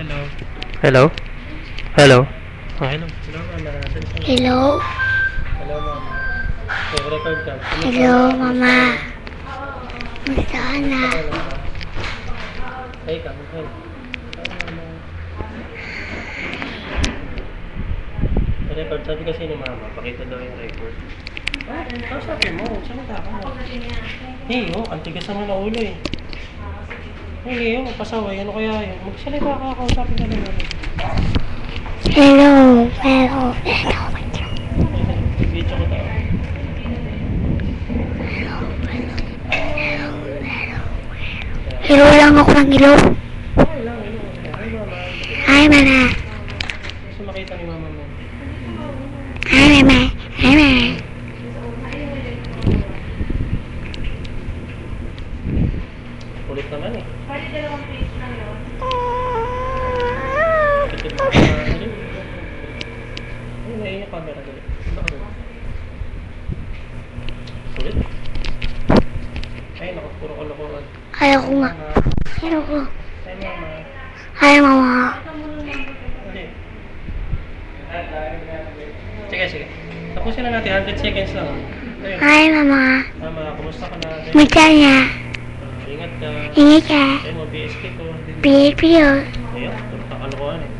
Hello. Hello? Hello? Oh, hello. Hello, mama. Hello? Hello, mama. Okay, record ka. Hello, mama. Kumusta ka na? Hey, come on. Record. Sabi kasi ni mama, pakita daw yung record. Ah, sabi mo, salita ka mo. Hey, oh, antigas naman na ulo eh. Hey, oh, pasaway. Ano kaya yun? Magsalita ka, kausapin ka naman. Hello, hello. Video ko tayo. Hello lang ako ng hello. Okay lang, hello. Hi, mama. Hi, mama. Gusto makita ni mama mo. Hi, mama. Hi, mama. Kulit naman eh. Bali, dalawang page lang yun. Ay, naiiyak yung camera dali. Kulit? Ay, naku, puro kalokohan. Ayaw ko nga. Ayaw ko. Ay, mama. Hi, mama. Hindi. Sige, sige. Tapusin na natin. 100 seconds lang. Ayun. Hi, mama. Mama, kumusta ka na? Mucha niya. Ingat ka. Ingat ka. Ayun mo, BSK ko. Pipio. Ayun, puro kalokohan eh.